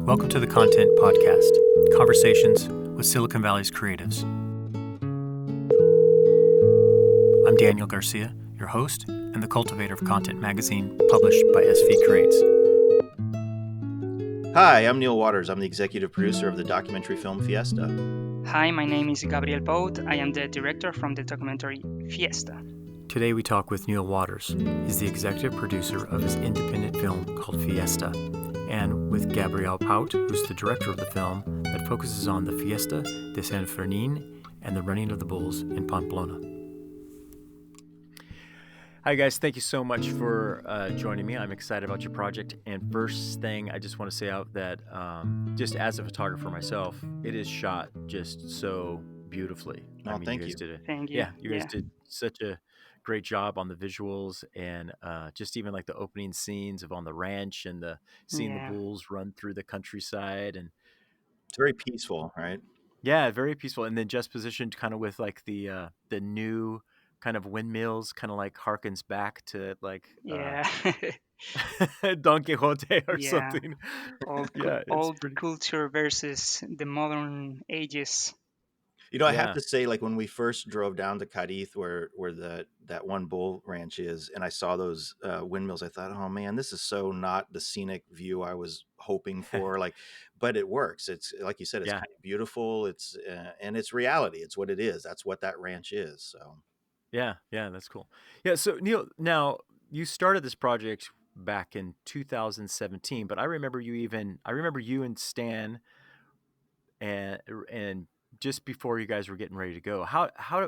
Welcome to the Content Podcast, conversations with Silicon Valley's creatives. I'm Daniel Garcia, your host and the cultivator of Content Magazine, published by SV Creates. Hi, I'm Neal Waters. I'm the executive producer of the documentary film Fiesta. Hi, my name is Gabriel Pout. I am the director from the documentary Fiesta. Today we talk with Neal Waters. He's the executive producer of his independent film called Fiesta, and with Gabriel Pout, who's the director of the film that focuses on the Fiesta de San Fermín and the running of the bulls in Pamplona. Hi guys, thank you so much for joining me. I'm excited about your project. And first thing, I just want to say out that just as a photographer myself, it is shot just so beautifully. Thank you. Thank you. Yeah, you guys did such a great job on the visuals and just even like the opening scenes of on the ranch and seeing the bulls run through the countryside, and it's very peaceful, right? Yeah, very peaceful. And then just positioned kind of with like the new kind of windmills, kind of like harkens back to like Don Quixote or something. Old culture versus the modern ages. You know, I have to say, like when we first drove down to Cadiz, where that one bull ranch is, and I saw those windmills, I thought, oh man, this is so not the scenic view I was hoping for. But it works. It's like you said, it's kind of beautiful. It's and it's reality. It's what it is. That's what that ranch is. So yeah, that's cool. Yeah. So Neal, now you started this project back in 2017, but I remember you and Stan and just before you guys were getting ready to go.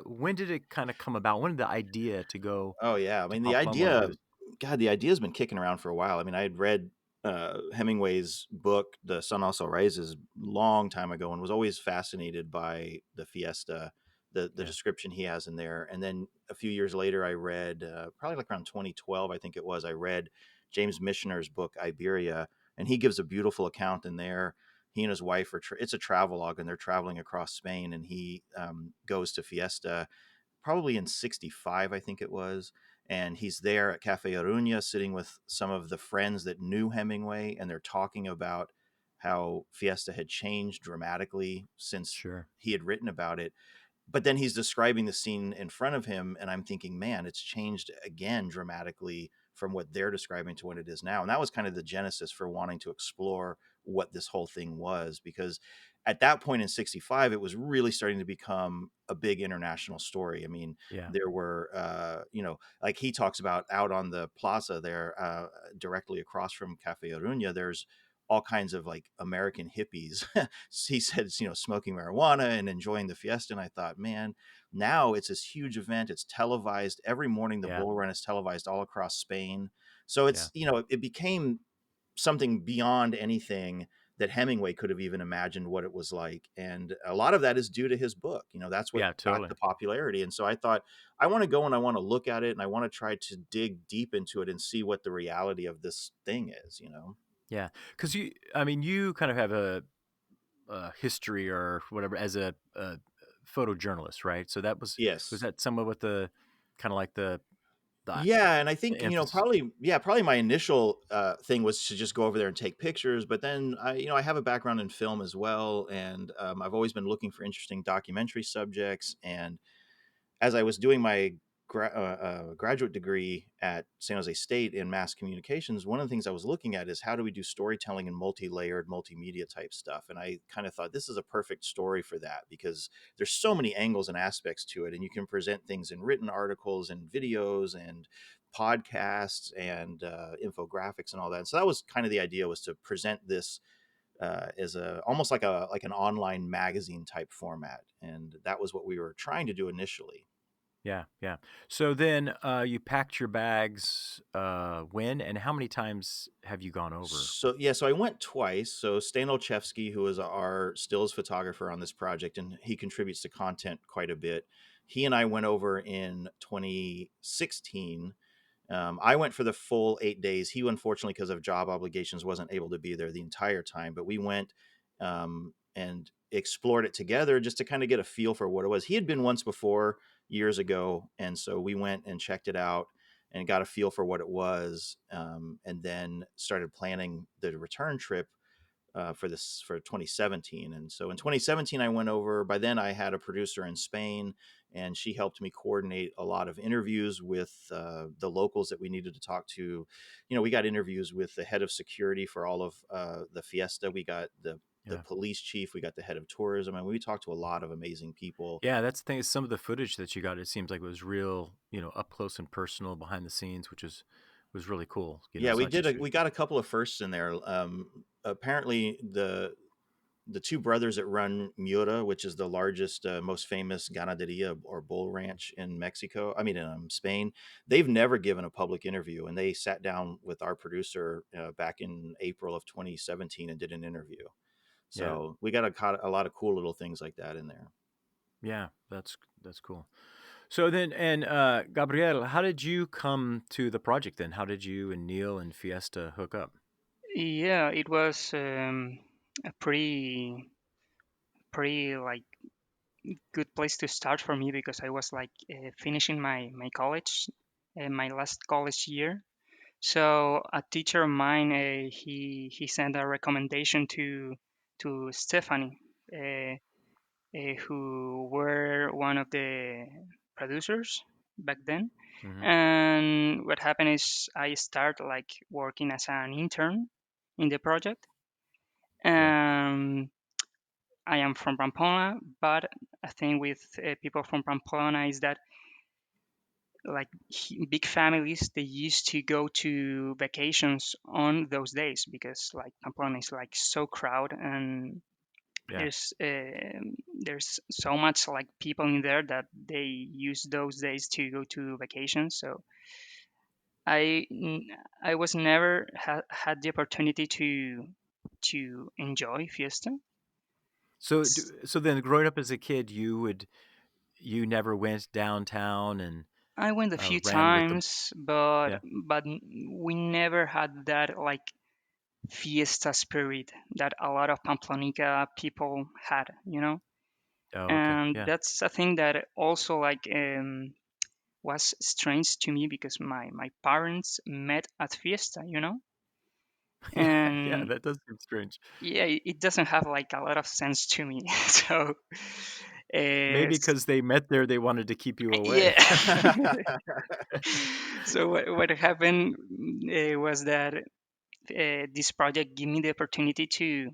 When did it kind of come about? When did the idea to go? Oh yeah, I mean the idea has been kicking around for a while. I mean, I had read Hemingway's book, The Sun Also Rises, long time ago, and was always fascinated by the Fiesta, the description he has in there. And then a few years later, I read probably like around 2012, I think it was. I read James Michener's book Iberia, and he gives a beautiful account in there. He and his wife it's a travelogue, and they're traveling across Spain, and he goes to Fiesta probably in 65, I think it was. And he's there at Cafe Aruña sitting with some of the friends that knew Hemingway, and they're talking about how Fiesta had changed dramatically since he had written about it. But then he's describing the scene in front of him, and I'm thinking, man, it's changed again dramatically from what they're describing to what it is now. And that was kind of the genesis for wanting to explore what this whole thing was, because at that point in 65, it was really starting to become a big international story. I mean, there were, like he talks about out on the plaza there, directly across from Cafe Aruña, there's all kinds of like American hippies. He said, smoking marijuana and enjoying the Fiesta. And I thought, man, now it's this huge event. It's televised every morning. The bull run is televised all across Spain. So it's, it became something beyond anything that Hemingway could have even imagined what it was like. And a lot of that is due to his book. That's what got the popularity. And so I thought, I want to go and I want to look at it, and I want to try to dig deep into it and see what the reality of this thing is, Yeah. Cause you kind of have a history or whatever as a photojournalist, right? So that was that some of what the kind of like the and I think probably my initial thing was to just go over there and take pictures, but then I have a background in film as well, and I've always been looking for interesting documentary subjects. And as I was doing my graduate degree at San Jose State in mass communications, one of the things I was looking at is how do we do storytelling and multi-layered multimedia type stuff. And I kind of thought this is a perfect story for that, because there's so many angles and aspects to it. And you can present things in written articles and videos and podcasts and infographics and all that. And so that was kind of the idea, was to present this as almost like an online magazine type format. And that was what we were trying to do initially. Yeah. So then you packed your bags when and how many times have you gone over? So I went twice. So Stan Olszewski, who is our stills photographer on this project, and he contributes to content quite a bit, he and I went over in 2016. I went for the full 8 days. He, unfortunately, because of job obligations, wasn't able to be there the entire time. But we went and explored it together just to kind of get a feel for what it was. He had been once before years ago, and so we went and checked it out and got a feel for what it was, and then started planning the return trip for 2017. And so in 2017, I went over. By then, I had a producer in Spain, and she helped me coordinate a lot of interviews with the locals that we needed to talk to. We got interviews with the head of security for all of the Fiesta. We got the Yeah. police chief. We got the head of tourism, and we talked to a lot of amazing people. Yeah, that's the thing. Is some of the footage that you got, it seems like it was real, up close and personal behind the scenes, which was really cool. Yeah, It's not just we got a couple of firsts in there. Apparently, the two brothers that run Miura, which is the largest, most famous ganaderia or bull ranch in Mexico, I mean, in Spain, they've never given a public interview. And they sat down with our producer back in April of 2017 and did an interview. yeah, So we got a lot of cool little things like that in there. yeah, that's cool. So then, and Gabriel, how did you come to the project then? How did you and Neil and Fiesta hook up? Yeah, it was a pretty like good place to start for me because I was like finishing my college, my last college year. So a teacher of mine, he sent a recommendation to Stephanie, who were one of the producers back then. Hmm. And what happened is I start like working as an intern in the project. Yeah, Um, I am from Pamplona, but a thing with people from Pamplona is that like big families they used to go to vacations on those days because like Pamplona is like so crowded and yeah. there's so much like people in there that they use those days to go to vacation. So I I was never had the opportunity to enjoy Fiesta. So then, growing up as a kid, you never went downtown and I went a few ran with the times, but yeah. we never had that like fiesta spirit that a lot of Pamplonica people had. Oh, okay, And yeah, that's a thing that also like was strange to me because my parents met at fiesta. yeah, yeah. And That does seem strange. yeah, it doesn't have like a lot of sense to me. So Maybe uh, because they met there, they wanted to keep you away. yeah. So what happened was that this project gave me the opportunity to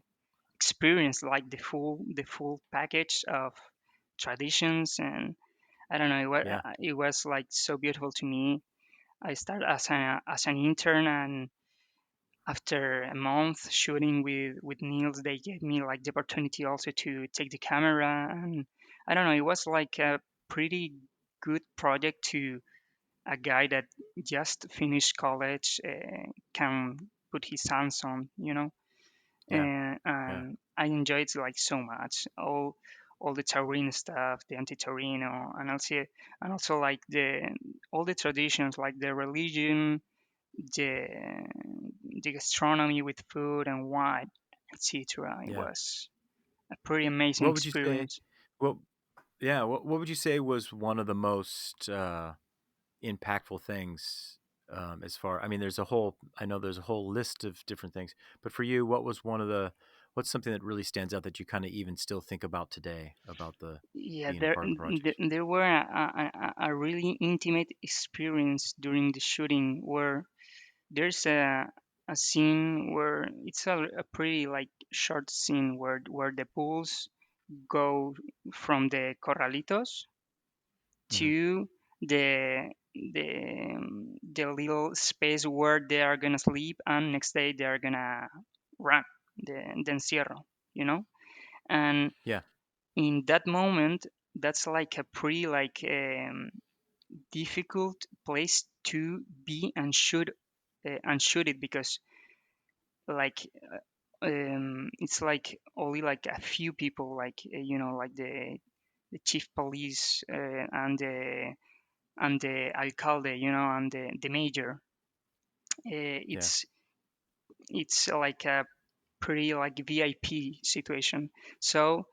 experience like the full package of traditions. And I don't know, Yeah, it was like so beautiful to me. I started as an intern, and after a month shooting with Niels, they gave me like the opportunity also to take the camera. And I don't know, it was like a pretty good project to a guy that just finished college can put his hands on. yeah, yeah, And I enjoyed it like so much. All the taurine stuff, the anti-taurino, and also like all the traditions, like the religion, the the gastronomy with food and wine, etc. It yeah. was a pretty amazing What would you say? experience. Well, yeah. What would you say was one of the most impactful things as far? I mean, there's a whole. I know there's a whole list of different things, but for you, what was one of the? What's something that really stands out that you kind of even still think about today about the Yeah, being a part of the project? there were a really intimate experience during the shooting where there's a scene where it's a pretty like short scene where the bulls go from the corralitos Hmm. to the little space where they are gonna sleep, and next day they are gonna run the encierro, you know. And Yeah, in that moment, that's like a pretty like difficult place to be and shoot it because like it's like only like a few people like like the chief police and the alcalde, and the major. yeah, It's like a pretty like VIP situation. So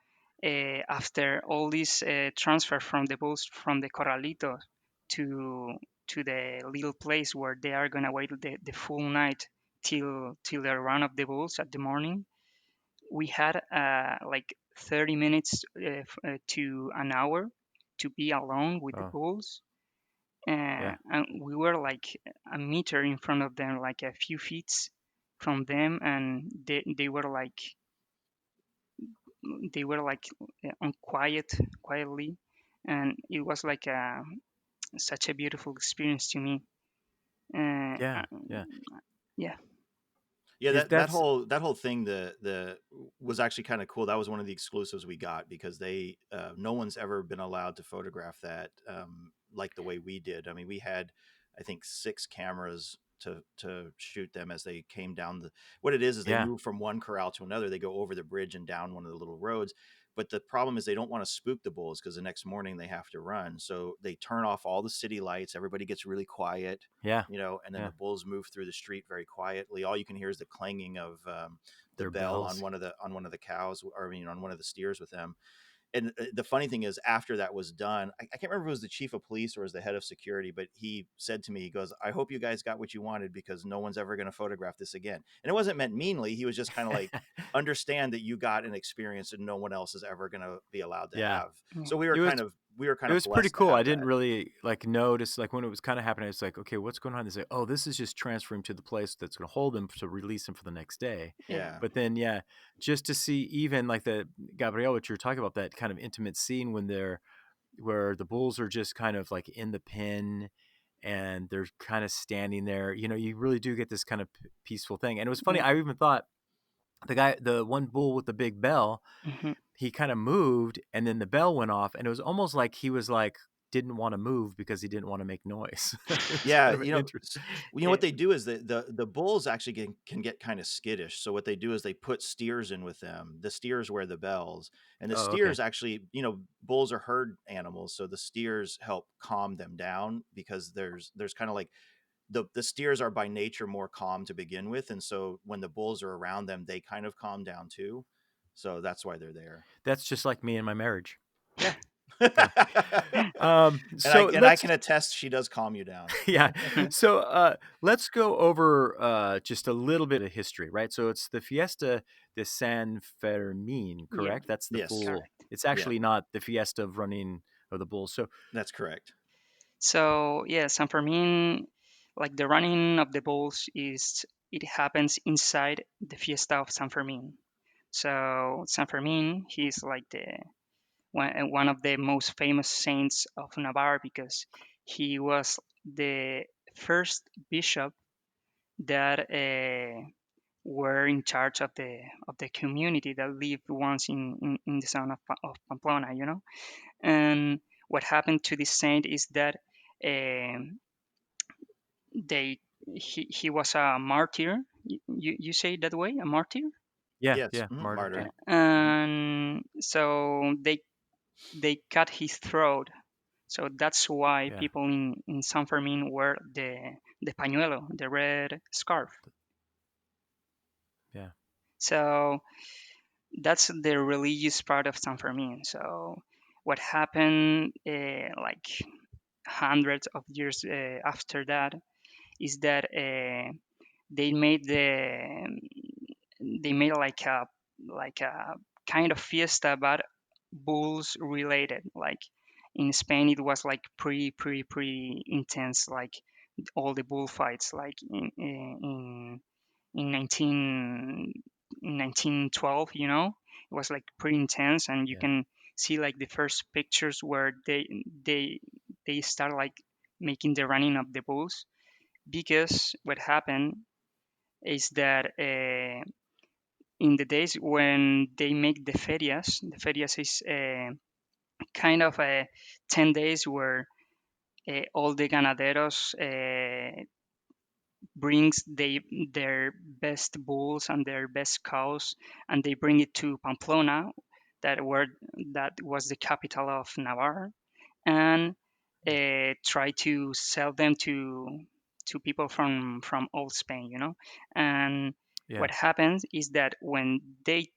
after all this transfer from the bulls from the corralito to to the little place where they are gonna wait the full night till the run of the bulls at the morning, we had like 30 minutes to an hour to be alone with the Oh, bulls. yeah. And we were like a meter in front of them, like a few feet from them, and they were like on quietly, and it was like such a beautiful experience to me. Yeah. Yeah. Yeah. Yeah, Is that's that whole thing the was actually kind of cool. That was one of the exclusives we got because they no one's ever been allowed to photograph that like the way we did. I mean, we had I think 6 cameras to shoot them as they came down the. What it is they yeah. move from one corral to another. They go over the bridge and down one of the little roads. But the problem is they don't want to spook the bulls because the next morning they have to run. So they turn off all the city lights. Everybody gets really quiet, Yeah. and then Yeah. the bulls move through the street very quietly. All you can hear is the clanging of the Their bell bells. on one of the cows, or I mean, on one of the steers with them. And the funny thing is, after that was done, I can't remember if it was the chief of police or was the head of security, but he said to me, he goes, "I hope you guys got what you wanted because no one's ever going to photograph this again." And it wasn't meant meanly. He was just kind of like, understand that you got an experience that no one else is ever going to be allowed to Yeah. have. Yeah. So It was we were kind it of was pretty blessed to cool. I have didn't that. really like notice like when it was kind of happening. It's like, okay, what's going on? They say, oh, this is just transferring to the place that's going to hold them to release them for the next day. Yeah. Yeah. But then, yeah, just to see even like the Gabrielle, what you're talking about, that kind of intimate scene when they're where the bulls are just kind of like in the pen and they're kind of standing there. You really do get this kind of peaceful thing. And it was funny. Yeah. I even thought the one bull with the big bell, Hmm. he kind of moved and then the bell went off and it was almost like he was like didn't want to move because he didn't want to make noise. It was Yeah, kind of interesting. what Yeah. they do is the bulls actually can get kind of skittish. So what they do is they put steers in with them. The steers wear the bells, and the Oh, okay. steers actually, bulls are herd animals, so the steers help calm them down because there's kind of like the steers are by nature more calm to begin with, and so when the bulls are around them, they kind of calm down too. So that's why they're there. That's just like me and my marriage. Yeah. Yeah. And I So and I let's can attest she does calm you down. yeah. So let's go over just a little bit of history, right? So it's the Fiesta de San Fermín, Yeah. correct? That's the Yes. full. Correct. It's Yeah, actually not the Fiesta of running of the bulls. So that's correct. So yeah, San Fermin, like the running of the bulls, it happens inside the Fiesta of San Fermin. So San Fermin, he's like the one of the most famous saints of Navarre because he was the first bishop that were in charge of the community that lived once in the town of Pamplona, And what happened to this saint is that um, they he was a martyr. You say it that way, a martyr? yeah, Yes, yeah, martyr. Yeah, martyr. Mhm. And so they cut his throat. So that's why yeah, people in San Fermin wear the pañuelo, the red scarf. yeah, So that's the religious part of San Fermin. So what happened, like hundreds of years after that, is that they made like a kind of fiesta, but bulls related. Like in Spain, it was like pretty intense. Like all the bullfights, like in 1912, it was like pretty intense, and you yeah, can see like the first pictures where they start like making the running of the bulls, because what happened is that in the days when they make the ferias is kind of 10 days where all the ganaderos brings their best bulls and their best cows, and they bring it to Pamplona, that was the capital of Navarre, and try to sell them to people from all Spain, And yeah, what happens is that when they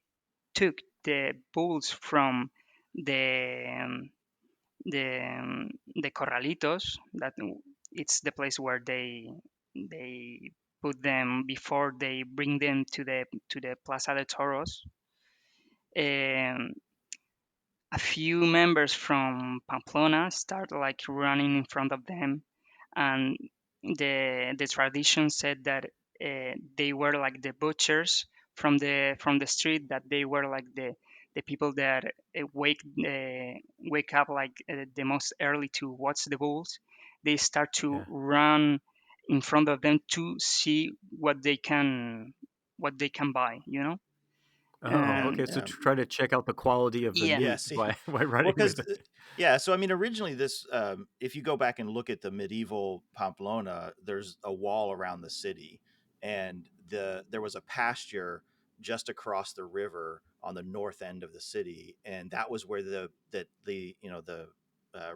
took the bulls from the um, the corralitos, that it's the place where they put them before they bring them to the Plaza de Toros. um, a few members from Pamplona start like running in front of them, and the tradition said that they were like the butchers from the street, that they were like the people that wake up like the most early to watch the bulls. They start to Yeah. run in front of them to see what they can buy, you know. Oh, And okay. So Yeah. try to check out the quality of the yeah. Yeah, meat see, by well, running with because it. yeah, so I mean, originally this, if you go back and look at the medieval Pamplona, there's a wall around the city, and there was a pasture just across the river on the north end of the city, and that was where the the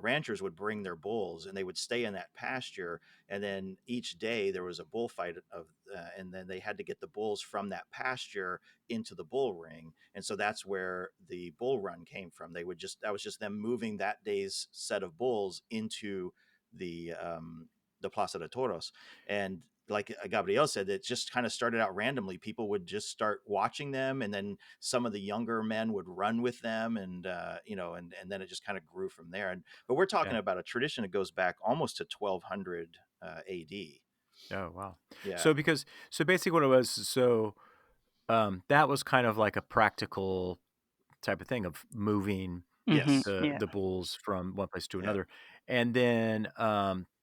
ranchers would bring their bulls, and they would stay in that pasture, and then each day there was a bullfight and then they had to get the bulls from that pasture into the bull ring, and so that's where the bull run came from. That was just them moving that day's set of bulls into the Plaza de Toros, and like Gabriel said, it just kind of started out randomly. People would just start watching them, and then some of the younger men would run with them, and and then it just kind of grew from there. And but we're talking Yeah. about a tradition that goes back almost to 1200 AD. Oh, wow. Yeah. So basically what it was, that was kind of like a practical type of thing of moving Hmm. Yes. Yeah. the bulls from one place to Yeah. another. And then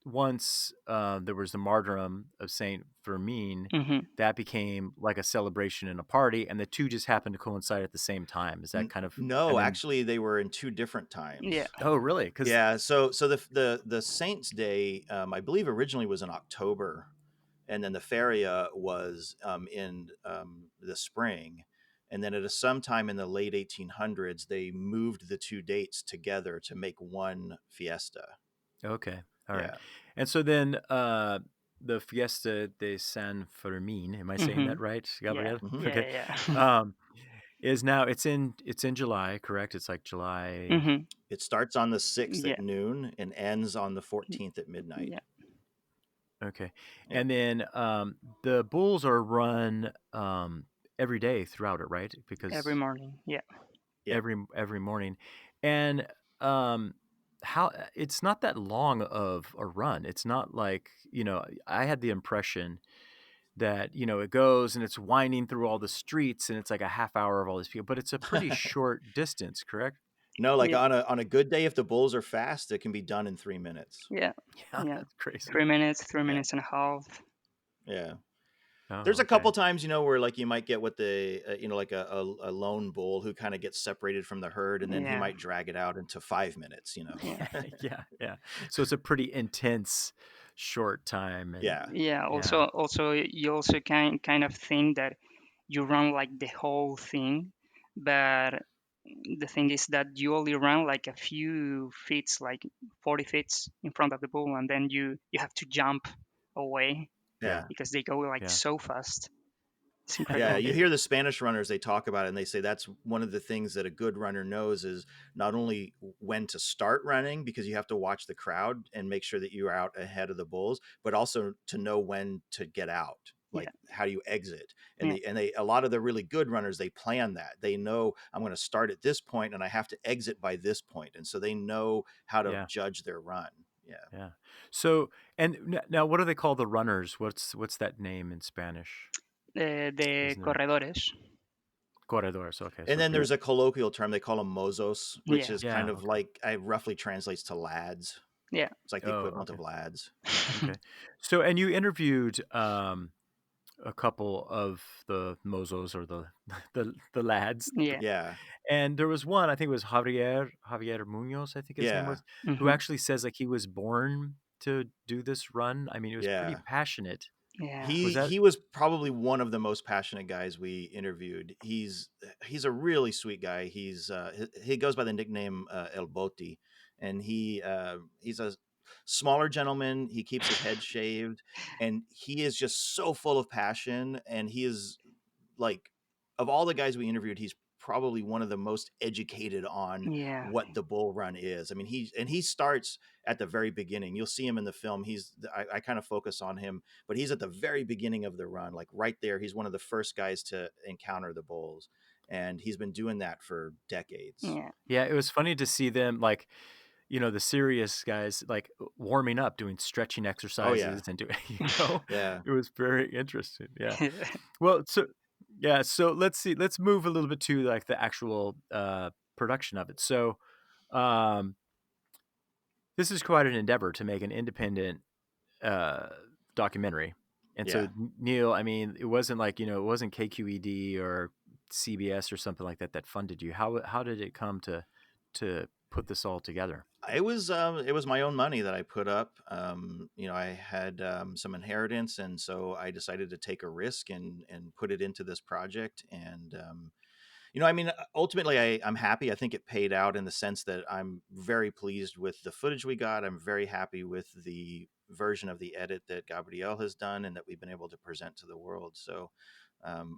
once there was the martyrdom of Saint Fermín, Hmm. that became like a celebration and a party, and the two just happened to coincide at the same time. Is that kind of, No, and then, actually, they were in two different Yeah. times. oh, really? Because, Yeah, so the Saints' Day, I believe originally was in October, and then the Feria was in the spring, and then at sometime in the late 1800s, they moved the two dates together to make one fiesta. okay, all right. Yeah. And so then the Fiesta de San Fermín, am I saying Hmm. that right, Yeah. Gabriel? Hmm. Okay. Yeah. Yeah. Um, is now it's in July, correct? It's like July. Hmm. It starts on the 6th Yeah. at noon and ends on the 14th at midnight. Yeah. Okay. Yeah. And then the bulls are run every day throughout it, right? Every Because morning. Yeah. Yeah. every morning. And um how it's not that long of a run. It's not like, I had the impression that, it goes and it's winding through all the streets and it's like a half hour of all these people, but it's a pretty short distance, correct? No, like Yeah. on a good day, if the bulls are fast, it can be done in 3 minutes. Yeah. Yeah, Yeah. that's crazy. 3 minutes, three Yeah. minutes and a half. Yeah. There's Oh, a couple okay. times, where like you might get what the like a lone bull who kind of gets separated from the herd, and then he Yeah. might drag it out into 5 minutes. Yeah. Yeah, yeah. So it's a pretty intense short time, and Yeah. Yeah. yeah, Also, you also kind of think that you run like the whole thing, but the thing is that you only run like a few feet, like 40 feet in front of the bull, and then you have to jump away Yeah. yeah, because they go like yeah. so fast. It's Yeah, incredible. you hear the Spanish runners, they talk about it, and they say that's one of the things that a good runner knows is not only when to start running, because you have to watch the crowd and make sure that you are out ahead of the bulls, but also to know when to get out. Yeah. Like, how do you exit? And Yeah. they a lot of the really good runners, they plan that. They know I'm going to start at this point and I have to exit by this point, and so they know how to Yeah, judge their run. Yeah. yeah. So, and now, what do they call the runners? What's that name in Spanish? The Isn't there corredores. corredores? Okay, And so then Yeah. there's a colloquial term they call them mozos, which Yeah. is kind yeah, of okay. like I roughly translates to lads. Yeah. It's like the Oh, equivalent okay, of lads. okay. So, and you interviewed a couple of the mozos or the the lads, Yeah. Yeah, and there was one, I think it was Javier Munoz, I think his name yeah, was, who Hmm. actually says like he was born to do this run. I mean, it was pretty yeah. passionate. Yeah. Was that He was probably one of the most passionate guys we interviewed. He's a really sweet guy. He goes by the nickname El Boti, and he's a smaller gentleman. He keeps his head shaved, and he is just so full of passion. And he is like, of all the guys we interviewed, he's probably one of the most educated on Yeah. what the bull run is. I mean, he starts at the very beginning. You'll see him in the film. I kind of focus on him, but he's at the very beginning of the run, like right there. He's one of the first guys to encounter the bulls, and he's been doing that for decades. Yeah. Yeah, it was funny to see them, like, the serious guys, like, warming up, doing stretching Oh yeah, exercises and doing, yeah, it was very interesting. Yeah. Well, so yeah, so let's see. Let's move a little bit to like the actual production of it. So, um, this is quite an endeavor to make an independent uh, documentary. And so, yeah. Neil, I mean, it wasn't like, it wasn't KQED or CBS or something like that that funded you. How did it come to put this all together? It was my own money that I put up. I had some inheritance, and so I decided to take a risk and put it into this project. And I mean, ultimately, I'm happy. I think it paid out in the sense that I'm very pleased with the footage we got. I'm very happy with the version of the edit that Gabriel has done and that we've been able to present to the world. So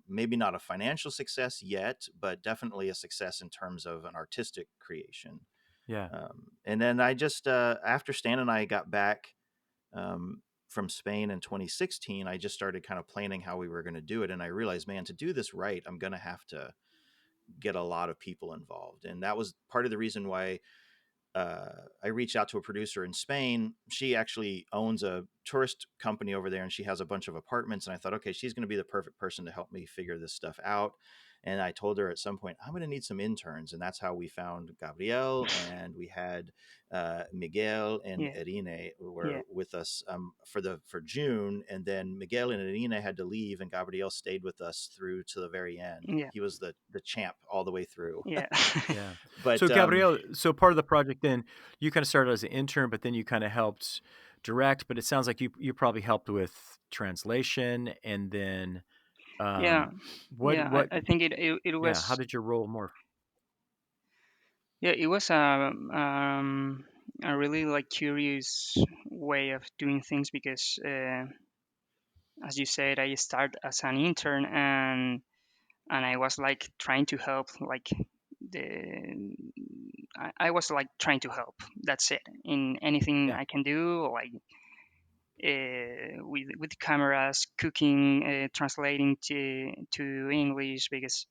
maybe not a financial success yet, but definitely a success in terms of an artistic creation. Yeah. And then I just, after Stan and I got back from Spain in 2016, I just started kind of planning how we were going to do it. And I realized, man, to do this right, I'm going to have to get a lot of people involved. And that was part of the reason why I reached out to a producer in Spain. She actually owns a tourist company over there and she has a bunch of apartments. And I thought, okay, she's going to be the perfect person to help me figure this stuff out. And I told her at some point, I'm going to need some interns. And that's how we found Gabriel. And we had Miguel and Yeah. Irene who Yeah. were with us for June. And then Miguel and Irene had to leave and Gabriel stayed with us through to the very end. Yeah. He was the champ all the way through. Yeah. Yeah. So But Gabrielle, so part of the project then you kind of started as an intern, but then you kind of helped direct, but it sounds like you probably helped with translation and then Yeah. what Yeah. what I think it yeah, how was, did your role morph? yeah, it was a really like curious way of doing things because as you said, I started as an intern and I was like trying to help like the I was like trying to help. That's it. In anything Yeah. I can do, like with cameras, cooking, translating to English because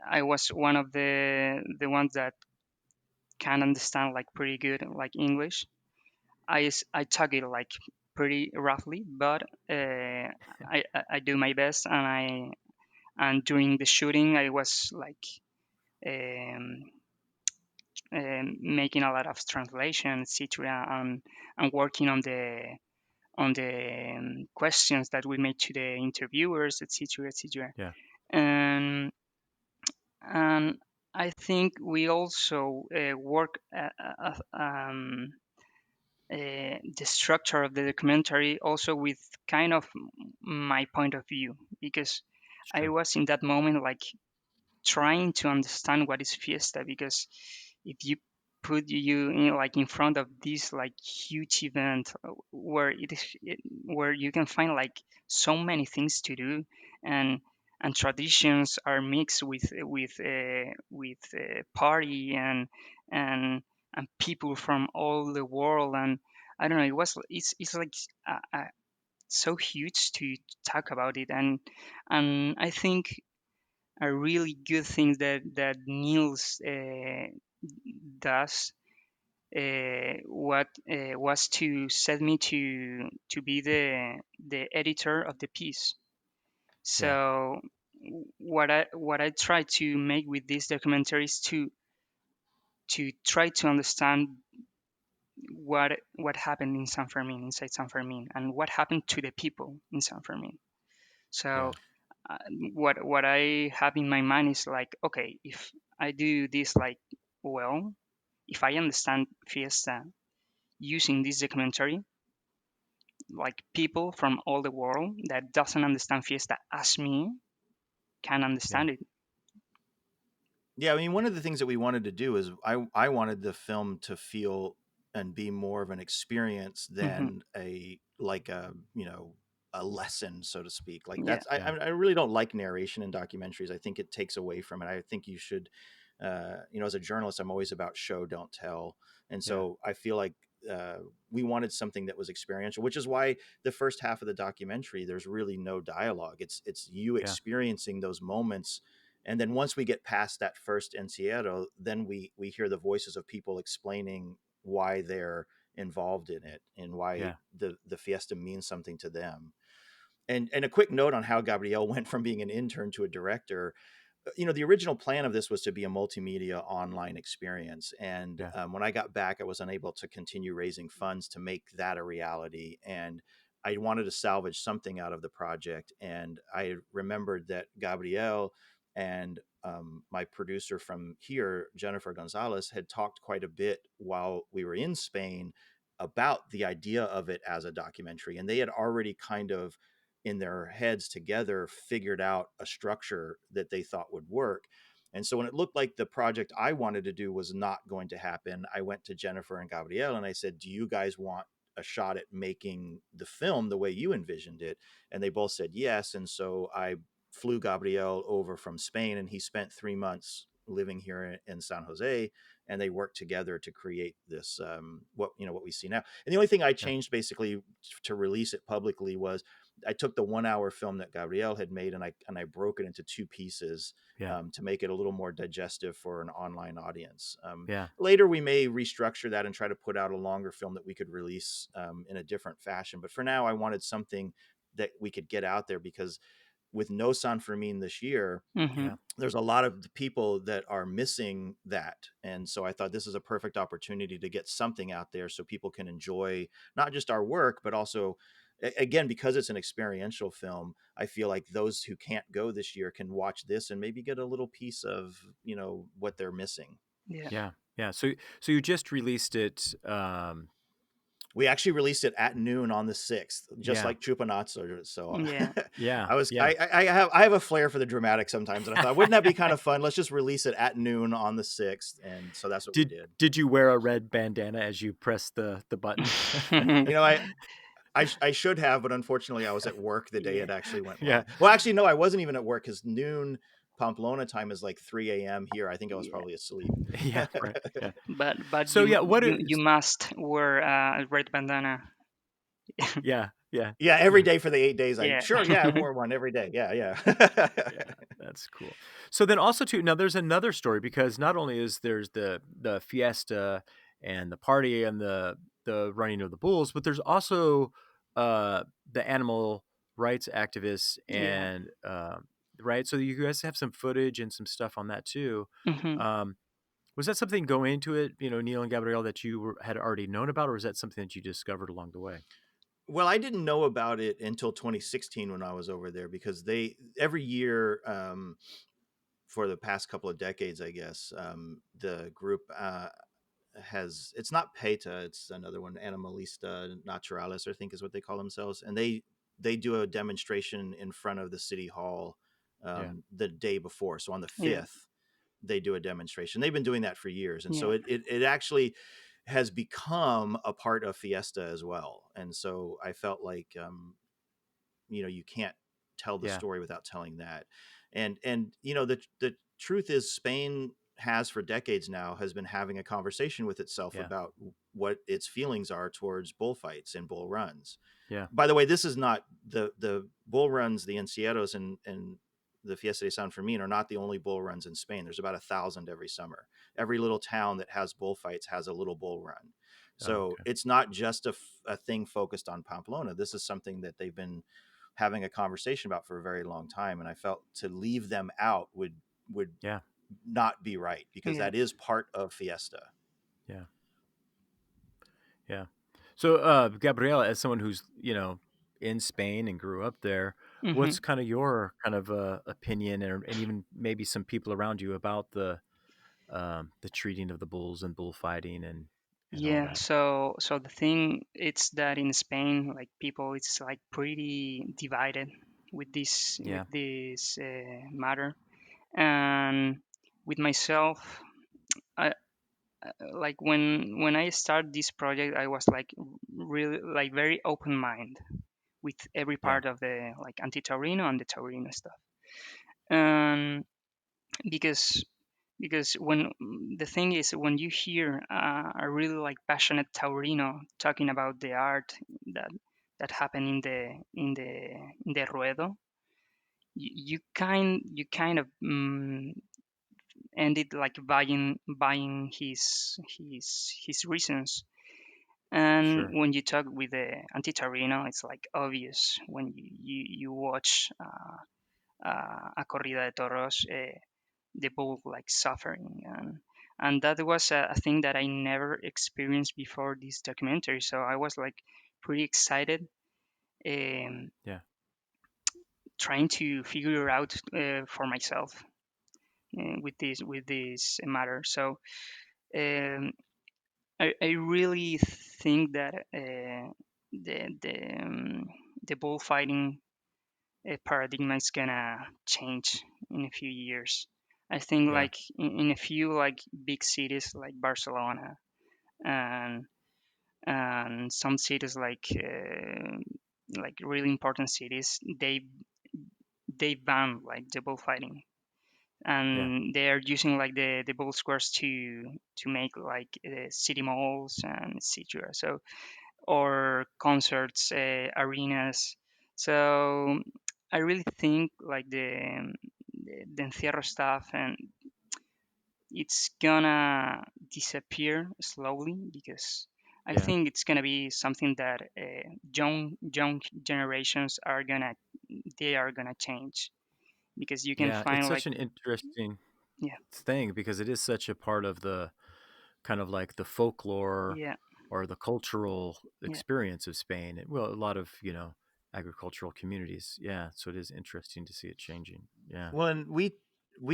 I was one of the ones that can understand like pretty good like English. I talk it like pretty roughly, but I do my best and during the shooting I was like um, making a lot of translation, etc., and working on the questions that we made to the interviewers, etc., etc. Yeah. And and I think we also work the structure of the documentary also with kind of my point of view because I Sure. was in that moment like trying to understand what is fiesta because if you put you in like in front of this like huge event where where you can find like so many things to do and traditions are mixed with party and and people from all the world and I don't know it's like so huge to talk about it and I think a really good thing that Niels does what was to set me to be the editor of the piece. Yeah. So what I try to make with this documentary is to try to understand what happened in San Fermin inside San Fermin and what happened to the people in San Fermin. Yeah. So uh, what I have in my mind is like, okay, if I do this like well, if I understand Fiesta using this documentary, like people from all the world that doesn't understand Fiesta as me can Yeah. understand it. Yeah, I mean, one of the things that we wanted to do is I wanted the film to feel and be more of an experience Hmm. than a lesson, so to speak. Like Yeah, that's Yeah. I really don't like narration in documentaries. I think it takes away from it. I think you should, as a journalist, I'm always about show, don't tell, and Yeah. so I feel like uh, we wanted something that was experiential, which is why the first half of the documentary there's really no dialogue. It's you Yeah. experiencing those moments And then once we get past that first encierro, then we hear the voices of people explaining why they're involved in it and why Yeah. the fiesta means something to them. And a quick note on how Gabriel went from being an intern to a director. The original plan of this was to be a multimedia online experience. And Yeah. when I got back, I was unable to continue raising funds to make that a reality. And I wanted to salvage something out of the project. And I remembered that Gabriel and my producer from here, Jennifer Gonzalez, had talked quite a bit while we were in Spain about the idea of it as a documentary. And they had already kind of in their heads together figured out a structure that they thought would work. And so when it looked like the project I wanted to do was not going to happen, I went to Jennifer and Gabriel and I said, "Do you guys want a shot at making the film the way you envisioned it?" And they both said yes. And so I flew Gabriel over from Spain, and he spent 3 months living here in San Jose, and they worked together to create this what we see now. And the only thing I Yeah. changed basically to release it publicly was I took the 1 hour film that Gabriel had made, and I broke it into two pieces Yeah. to make it a little more digestive for an online audience. Yeah. Later, we may restructure that and try to put out a longer film that we could release in a different fashion. But for now, I wanted something that we could get out there, because with no San Fermin this year, Mm-hmm. Yeah. there's a lot of people that are missing that. And so I thought this is a perfect opportunity to get something out there so people can enjoy not just our work, but also, again, because it's an experiential film, I feel like those who can't go this year can watch this and maybe get a little piece of, what they're missing. Yeah. Yeah. Yeah. So you just released it. We actually released it at noon on the 6th, just Yeah. like Chupanatso. So Yeah. Yeah. I was Yeah. I have a flair for the dramatic sometimes, and I thought, wouldn't that be kind of fun? Let's just release it at noon on the 6th, and so that's what we Did did. Did you wear a red bandana as you pressed the button? You know, I should have, but unfortunately, I was at work the day Yeah. it actually went Yeah. live. Well, actually, no, I wasn't even at work, because noon Pamplona time is like 3 a.m. here. I think I was Yeah. probably asleep. Yeah. Right. Yeah. But So yeah, what you is? must wear a red bandana. Yeah. Yeah. Yeah, every Yeah. day for the 8 days. Yeah. I wore one every day. Yeah, yeah. Yeah, that's cool. So then also too, now there's another story, because not only is there's the fiesta and the party and the running of the bulls, but there's also the animal rights activists Yeah. and right. So you guys have some footage and some stuff on that too. Hmm. Um, was that something going into it, Neal and Gabrielle, that you had already known about, or is that something that you discovered along the way? Well, I didn't know about it until 2016 when I was over there, because they every year for the past couple of decades, I guess, the group has, it's not PETA, it's another one, Animalista Naturalis, I think is what they call themselves, and they do a demonstration in front of the city hall Yeah. the day before. So on the Yeah. 5th, they do a demonstration. They've been doing that for years, and so Yeah. it actually has become a part of Fiesta as well. And so I felt like you can't tell the Yeah. story without telling that. And the truth is, Spain has for decades now has been having a conversation with itself Yeah. about what its feelings are towards bullfights and bull runs. Yeah. By the way, this is not the bull runs, the encierros and the Fiesta de San Fermin are not the only bull runs in Spain. There's about 1,000 every summer. Every little town that has bullfights has a little bull run. Oh, So okay. it's not just a thing focused on Pamplona. This is something that they've been having a conversation about for a very long time. And I felt to leave them out would Yeah. not be right, because Yeah. that is part of Fiesta. Yeah. Yeah. So, Gabriela, as someone who's, in Spain and grew up there, Hmm. what's kind of your kind of opinion, and even maybe some people around you about the treating of the bulls and bullfighting and all Yeah. that? So the thing it's that in Spain, like people, it's like pretty divided with Yeah. this matter. And with myself, I like when I started this project, I was like really like very open mind with every Yeah. part of the like anti-taurino and the taurino stuff. And because when the thing is when you hear a really like passionate taurino talking about the art that that happened in the ruedo, you kind of ended like buying his reasons. And Sure. when you talk with the anti-Torino, it's like obvious when you watch a corrida de toros, the bull like suffering, and that was a thing that I never experienced before this documentary. So I was like pretty excited, um, Yeah. trying to figure out for myself with this matter. So um, I really think that the the um, the bullfighting paradigm is gonna change in a few years. I think Yeah. like in a few like big cities like Barcelona and some cities like really important cities, they ban like the bullfighting, Yeah. and they are using like the bull squares to make like city malls and etc. So or concerts arenas. So I really think like the encierro stuff, and it's gonna disappear slowly because I Yeah. think it's gonna be something that young generations are gonna change, because you can Yeah. It's find like, such an interesting yeah, thing because it is such a part of the kind of like the folklore yeah, or the cultural yeah, experience of Spain. Well, a lot of, agricultural communities. Yeah. So it is interesting to see it changing. Yeah. Well, and we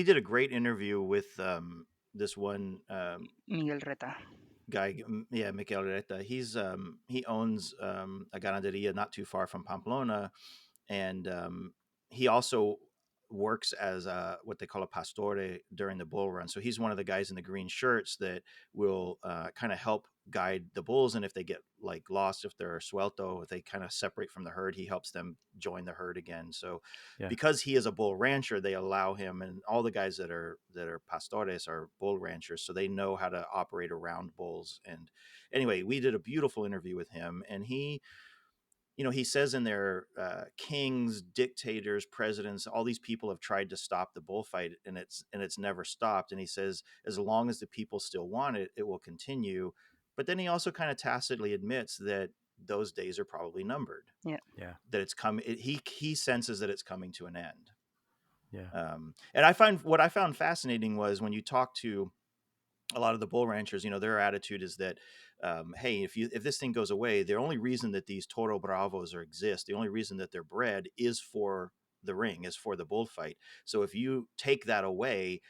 did a great interview with this one Miguel Reta, guy, yeah, Mikel Reta. He owns a ganaderia not too far from Pamplona, and he also works as what they call a pastore during the bull run. So he's one of the guys in the green shirts that will kind of help guide the bulls, and if they get like lost, if they're suelto, if they kind of separate from the herd, he helps them join the herd again. So Yeah. because he is a bull rancher, they allow him, and all the guys that are pastores are bull ranchers, so they know how to operate around bulls. And anyway, we did a beautiful interview with him, and he says in there, kings, dictators, presidents, all these people have tried to stop the bullfight, and it's never stopped. And he says, as long as the people still want it, it will continue. But then he also kind of tacitly admits that those days are probably numbered. yeah, Yeah. That it's coming. He senses that it's coming to an end. Yeah. And what I found fascinating was when you talk to a lot of the bull ranchers, their attitude is that, hey, if this thing goes away, the only reason that these Toro Bravos exist, the only reason that they're bred is for the ring, is for the bullfight. So if you take that away,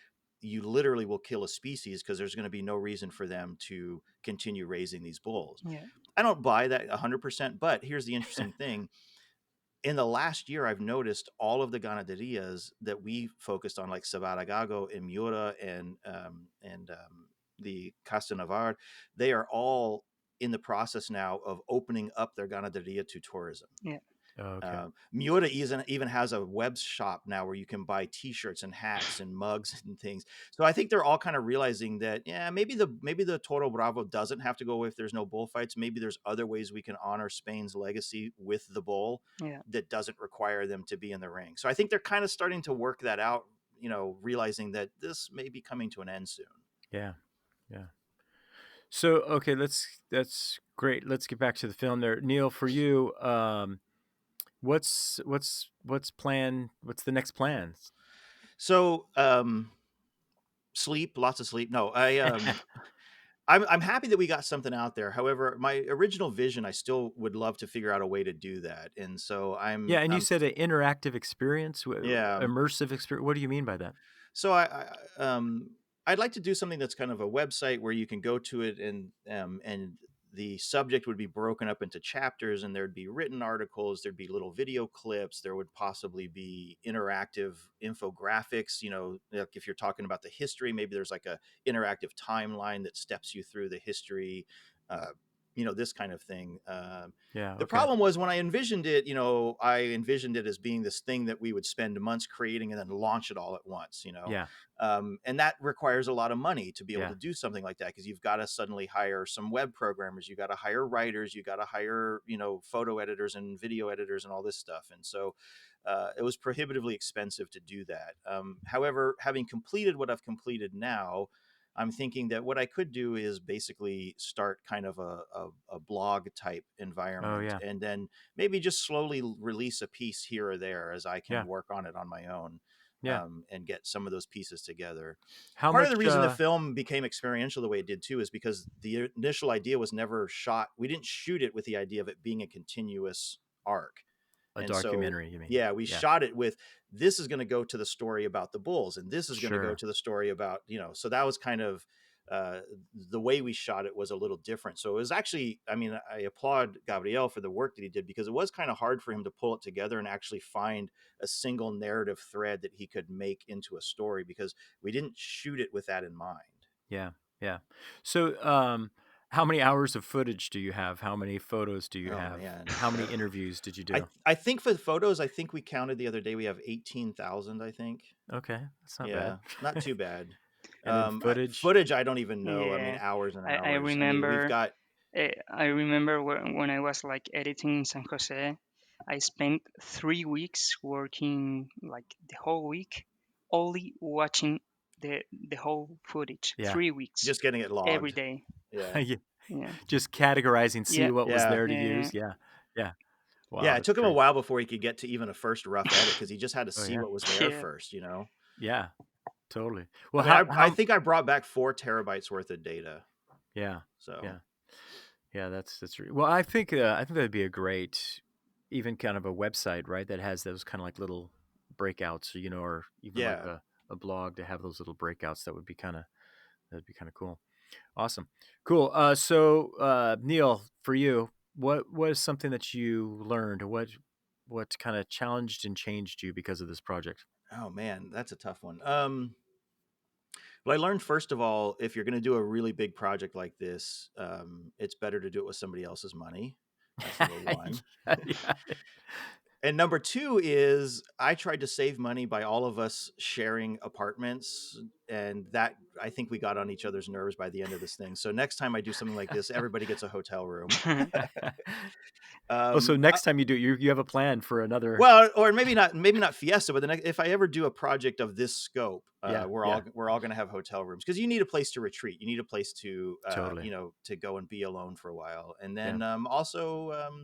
you literally will kill a species because there's going to be no reason for them to continue raising these bulls. yeah, I don't buy that 100%, but here's the interesting thing. In the last year, I've noticed all of the ganaderias that we focused on, like Sabaragago and Miura and the Castanevar, they are all in the process now of opening up their ganaderia to tourism. yeah, Oh, okay. Miura even has a web shop now where you can buy T-shirts and hats and mugs and things. So I think they're all kind of realizing that, yeah, maybe the Toro Bravo doesn't have to go away if there's no bullfights. Maybe there's other ways we can honor Spain's legacy with the bull yeah. that doesn't require them to be in the ring. So I think they're kind of starting to work that out. Realizing that this may be coming to an end soon. Yeah. Yeah. So, okay, that's great. Let's get back to the film there. Neal, for you, what's the next plan? So sleep, lots of sleep. No, I'm happy that we got something out there. However, my original vision, I still would love to figure out a way to do that. And so Yeah, and you I'm said an interactive experience, yeah. immersive experience. What do you mean by that? So I'd like to do something that's kind of a website where you can go to it, and the subject would be broken up into chapters, and there'd be written articles, there'd be little video clips, there would possibly be interactive infographics. Like if you're talking about the history, maybe there's like a interactive timeline that steps you through the history. Uh, this kind of thing. Yeah, The okay. problem was when I envisioned it, I envisioned it as being this thing that we would spend months creating and then launch it all at once, Yeah, and that requires a lot of money to be able yeah, to do something like that, because you've got to suddenly hire some web programmers, you got to hire writers, you got to hire, photo editors and video editors and all this stuff. And so it was prohibitively expensive to do that. However, having completed what I've completed now, I'm thinking that what I could do is basically start kind of a blog type Oh environment, yeah. and then maybe just slowly release a piece here or there as I can Yeah. work on it on my own, Yeah. and get some of those pieces together. How Part of much the reason the film became experiential the way it did too is because the initial idea was never shot. We didn't shoot it with the idea of it being a continuous arc. a And so, documentary, you mean? yeah, we Yeah. shot it with, this is going to go to the story about the bulls, and this is going to go Sure. to the story about, so that was kind of, uh, the way we shot it was a little different. So it was actually, I mean, I applaud Gabriel for the work that he did, because it was kind of hard for him to pull it together and actually find a single narrative thread that he could make into a story, because we didn't shoot it with that in mind. Yeah. Yeah. So, how many hours of footage do you have? How many photos do you Oh have? man. How many interviews did you I do? I think for the photos, I think we counted the other day, we have 18,000, I think. Okay, that's not bad. Yeah, not too bad. And then footage? Footage, I don't even know. I mean, Yeah, hours and I hours. I mean, we've remember. got, I remember when I was like editing in San Jose, I spent 3 weeks working like the whole week, only watching the whole footage. Yeah. 3 weeks just getting it every logged. day. Yeah. Yeah. Yeah, Just categorizing, see yeah, what was Yeah. there to yeah, use. Yeah. Yeah. Wow, Yeah. It that's took him a great. while before he could get to even a first rough edit, because he just had to Oh see yeah. what was there yeah. first. Yeah. Totally. I Well, mean, I how think I brought back 4 terabytes worth of data. yeah. So, Yeah. Yeah, well, I think that'd be a great, even kind of a website, right? That has those kind of like little breakouts, or even like yeah. a blog to have those little breakouts. That'd be kind of cool. Awesome. Cool. So Neal, for you, what is something that you learned, or what kind of challenged and changed you because of this project? Oh man, that's a tough one. Well, I learned, first of all, if you're going to do a really big project like this, it's better to do it with somebody else's money. That's number one. Yeah. And number two is, I tried to save money by all of us sharing apartments, and that, I think we got on each other's nerves by the end of this thing. So next time I do something like this, everybody gets a hotel room. Oh, so Um, next time you do, you have a plan for another. well, or maybe not Fiesta, but the next, if I ever do a project of this scope, Yeah. we're Yeah. all going to have hotel rooms, because you need a place to retreat. You need a place to, Totally. to go and be alone for a while, and Yeah. then, also,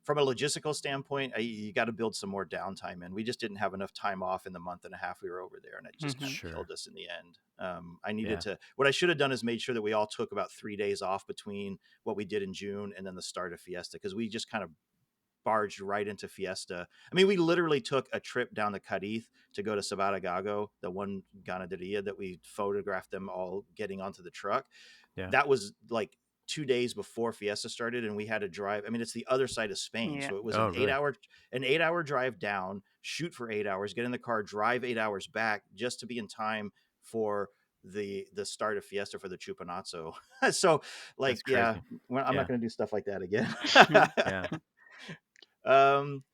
from a logistical standpoint, you got to build some more downtime in. We just didn't have enough time off in the month and a half we were over there, and it just kind of Sure. killed us in the end. I needed Yeah. to. What I should have done is made sure that we all took about 3 days off between what we did in June and then the start of Fiesta, because we just kind of barged right into Fiesta. I mean, we literally took a trip down the Cadiz to go to Sabaragago, the one ganaderia that we photographed them all getting onto the truck. Yeah. That was like 2 days before Fiesta started, and we had to drive. I mean, it's the other side of Spain, Yeah. so it was Oh, an eight really? hour an 8 hour drive down, shoot for 8 hours, get in the car, drive 8 hours back, just to be in time for the start of Fiesta for the Chupanazo. So, like, That's yeah, crazy. well, I'm not Yeah. going to do stuff like that again. Yeah. um,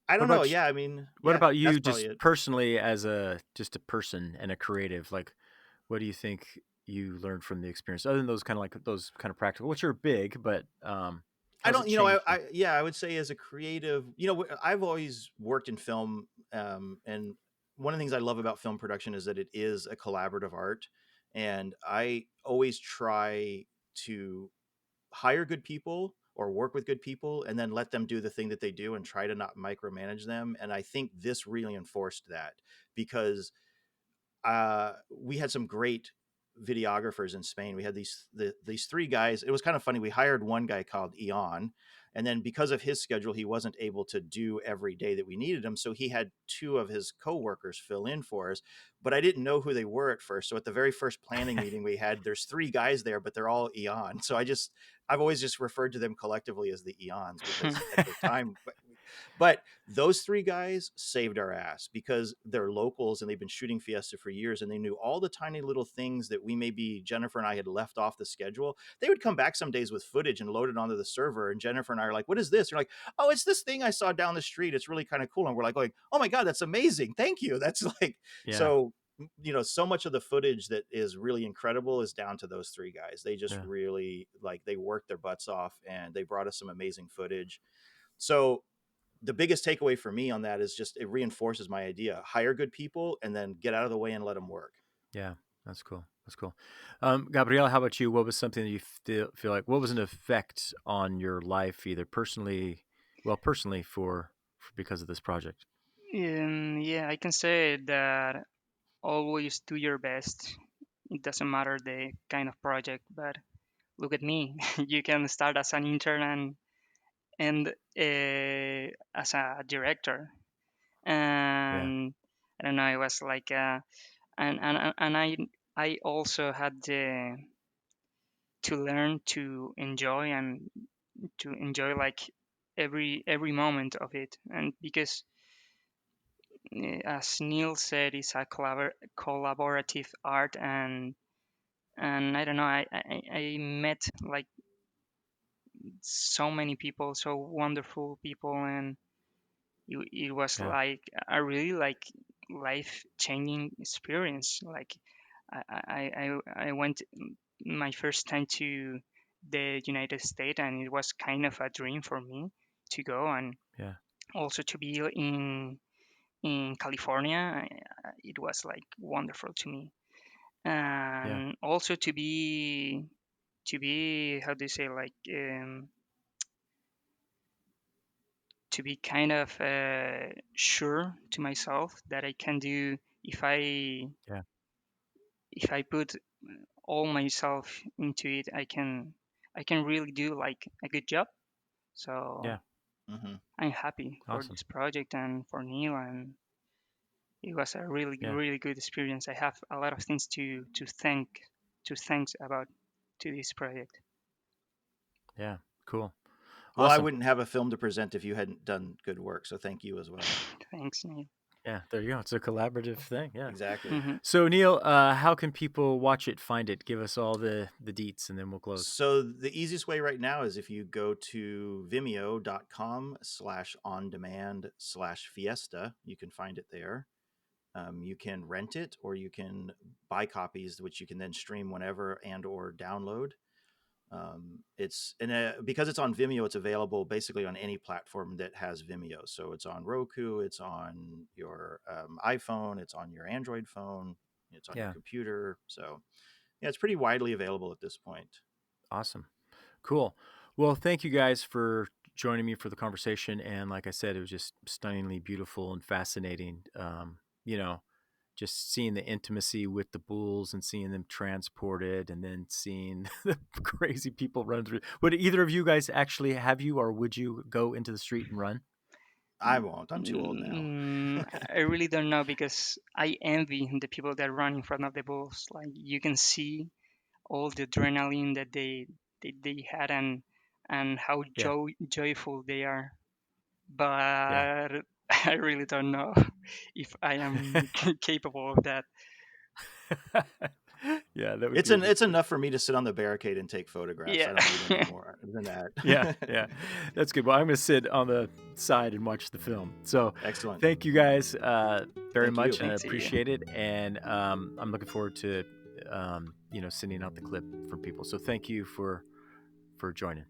I What don't know. about you? Yeah, I mean, What yeah, about that's you, probably just it. personally, as just a person and a creative? Like, what do you think you learned from the experience, other than those kind of practical, which are big, but I how's it don't, changed you? yeah, I would say, as a creative, I've always worked in film, and one of the things I love about film production is that it is a collaborative art, and I always try to hire good people or work with good people, and then let them do the thing that they do and try to not micromanage them. And I think this really enforced that, because we had some great videographers in Spain. We had these three guys. It was kind of funny. We hired one guy called Ian, and then because of his schedule, he wasn't able to do every day that we needed him. So he had two of his coworkers fill in for us. But I didn't know who they were at first. So at the very first planning meeting we had, there's three guys there, but they're all Ian. So I've always just referred to them collectively as the Eons, because at the time, but those three guys saved our ass, because they're locals and they've been shooting Fiesta for years, and they knew all the tiny little things that Jennifer and I had left off the schedule. They would come back some days with footage and load it onto the server, and Jennifer and I are like, "What is this?" You're like, "Oh, it's this thing I saw down the street. It's really kind of cool." And we're like going, "Oh my God, that's amazing. Thank you." That's like, Yeah. so, so much of the footage that is really incredible is down to those three guys. They just Yeah. really, like, they worked their butts off, and they brought us some amazing footage. So the biggest takeaway for me on that is just it reinforces my idea: hire good people and then get out of the way and let them work. Yeah, that's cool. That's cool. Gabriel, how about you? What was something that you feel like? What was an effect on your life, either personally for because of this project? Yeah, I can say that always do your best. It doesn't matter the kind of project, but look at me. You can start as an intern and as a director. Yeah, And I don't know, it was like, and I also had to learn to enjoy and to enjoy like every moment of it, and because as Neal said, it's a collaborative art, and I don't know, I met like so many people, so wonderful people, and it was yeah, like a really like life changing experience. Like I went my first time to the United States, and it was kind of a dream for me to go, and yeah, also to be in California. It was like wonderful to me, yeah, and also to be how do you say, like to be kind of sure to myself that I can do, if yeah, I put all myself into it, I can really do like a good job. So yeah. Hmm. I'm happy for Awesome. this project and for Neal, and it was a really Yeah, really good experience. I have a lot of things to thank about to this project. yeah. Cool. Well, I Awesome. wouldn't have a film to present if you hadn't done good work. So thank you as well. Thanks, Neal. Yeah, there you go. It's a collaborative thing. Yeah. Exactly. Hmm. So Neal, how can people watch it, find it? Give us all the deets, and then we'll close. So the easiest way right now is if you go to vimeo.com/on-demand/fiesta, you can find it there. You can rent it, or you can buy copies, which you can then stream whenever and or download. Because it's on Vimeo, it's available basically on any platform that has Vimeo. So it's on Roku, it's on your iPhone, it's on your Android phone, it's on your Yeah. computer. So yeah, it's pretty widely available at this point. Awesome. Cool. Well, thank you guys for joining me for the conversation. And like I said, it was just stunningly beautiful and fascinating. You know, just seeing the intimacy with the bulls and seeing them transported, and then seeing the crazy people run through. Would either of you guys actually have you, or would you go into the street and run? I won't. I'm too old now. I really don't know, because I envy the people that run in front of the bulls. Like you can see all the adrenaline that they had, and how Yeah. joyful they are. Yeah. But I really don't know if I am capable of that. Yeah, that would It's be a an good. it's enough for me to sit on the barricade and take photographs. Yeah. I don't need any more than that. Yeah, yeah, that's good. Well, I'm going to sit on the side and watch the film. So, Excellent. thank you guys very Thank you. much, and I Thanks to you. appreciate it. And I'm looking forward to sending out the clip from people. So, thank you for joining.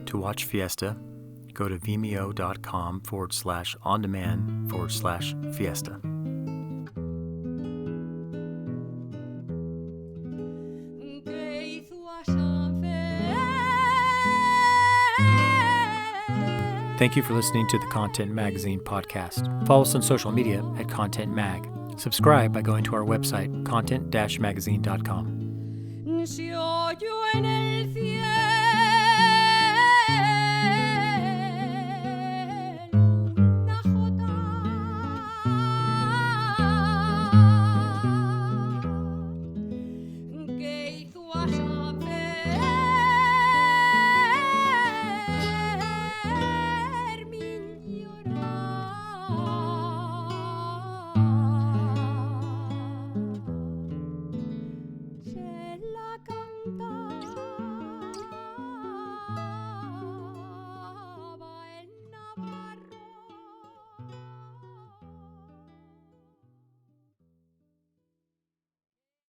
To watch Fiesta, go to vimeo.com/on-demand/Fiesta. Thank you for listening to the Content Magazine podcast. Follow us on social media at Content Mag. Subscribe by going to our website, content-magazine.com.